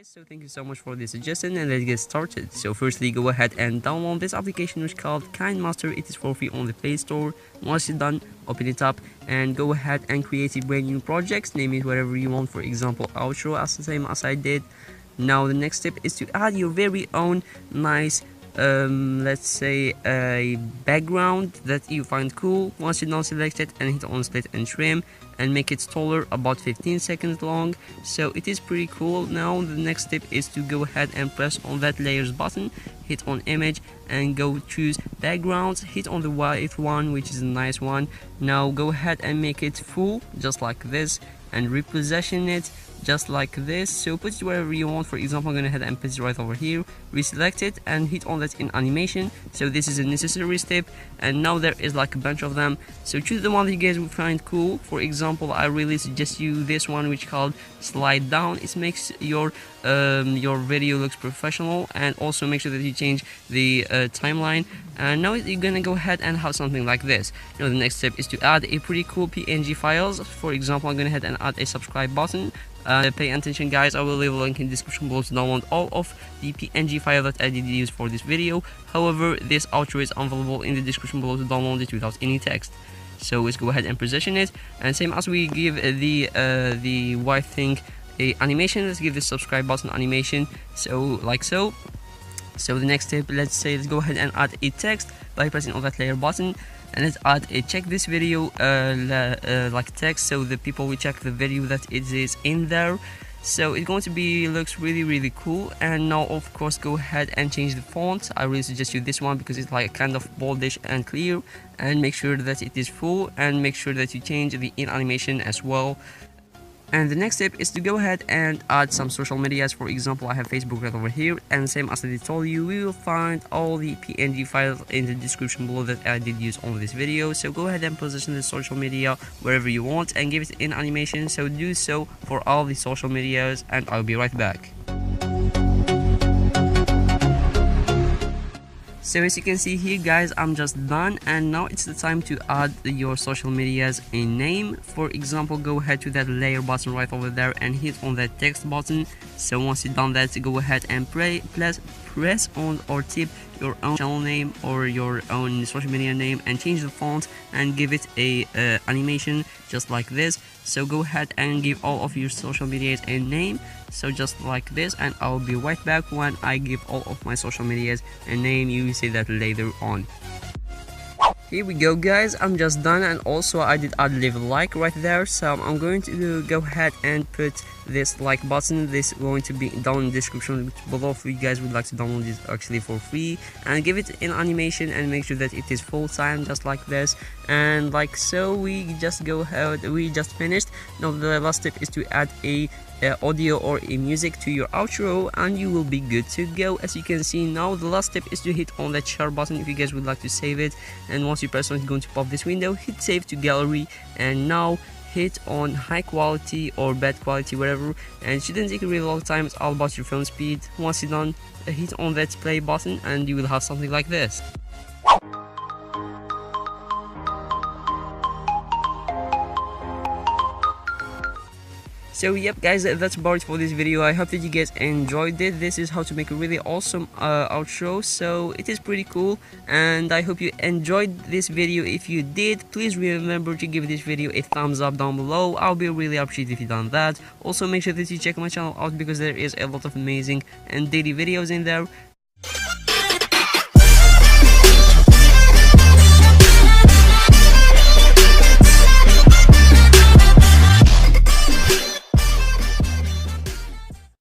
Guys, so thank you so much for this suggestion, and let's get started. So firstly, go ahead and download this application which is called KineMaster. It is for free on the Play Store. Once you're done, open it up and go ahead and create a brand new project. Name it whatever you want, for example outro, as the same as I did. Now the next step is to add your very own nice let's say a background that you find cool. Once you now select it and hit on split and trim and make it taller, about 15 seconds long, so it is pretty cool. Now the next step is to go ahead and press on that layers button, hit on image and go choose backgrounds, hit on the white one, which is a nice one. Now go ahead and make it full just like this and reposition it just like this. So put it wherever you want. For example, I'm gonna head and put it right over here, reselect it and hit on that in animation. So this is a necessary step, and now there is like a bunch of them, so choose the one that you guys will find cool. For example, I really suggest you this one which called slide down. It makes your video looks professional, and also make sure that you change the timeline. And now you're gonna go ahead and have something like this. Now the next step is to add a pretty cool PNG files. For example, I'm gonna head and add a subscribe button. Pay attention guys, I will leave a link in the description below to download all of the PNG file that I did use for this video. However, this outro is available in the description below to download it without any text. So let's go ahead and position it, and same as we give the white thing a animation, let's give the subscribe button animation, so like so. So the next step, let's go ahead and add a text by pressing on that layer button, and let's add a check this video like text, so the people will check the video that it is in there. So it's going to be looks really cool. And now of course go ahead and change the font. I really suggest you this one because it's like kind of boldish and clear, and make sure that it is full, and make sure that you change the in animation as well. And the next step is to go ahead and add some social medias. For example, I have Facebook right over here, and same as I told you, we will find all the PNG files in the description below that I did use on this video. So go ahead and position the social media wherever you want and give it in animation. So do so for all the social medias, and I'll be right back. So as you can see here guys, I'm just done, and now it's the time to add your social medias a name. For example, go ahead to that layer button right over there and hit on that text button. So once you've done that, go ahead and press on or tip your own channel name or your own social media name, and change the font and give it a animation just like this. So go ahead and give all of your social medias a name, so just like this, and I'll be right back when I give all of my social medias a name. You will see that later on. Here we go guys, I'm just done, and also I did add leave a like right there. So I'm going to go ahead and put this like button. This is going to be down in the description below if you guys would like to download it actually for free, and give it in animation and make sure that it is full time just like this. And like so, we just go ahead, we just finished. Now the last step is to add a audio or a music to your outro, and you will be good to go. As you can see, now the last step is to hit on that share button if you guys would like to save it, and once you press on, it's going to pop this window. Hit save to gallery, and now hit on high quality or bad quality, whatever, and it shouldn't take a really long time. It's all about your phone speed. Once you're done, hit on that play button and you will have something like this. So yep guys, that's about it for this video. I hope that you guys enjoyed it. This is how to make a really awesome outro, so it is pretty cool, and I hope you enjoyed this video. If you did, please remember to give this video a thumbs up down below. I'll be really appreciative if you done that. Also make sure that you check my channel out because there is a lot of amazing and daily videos in there.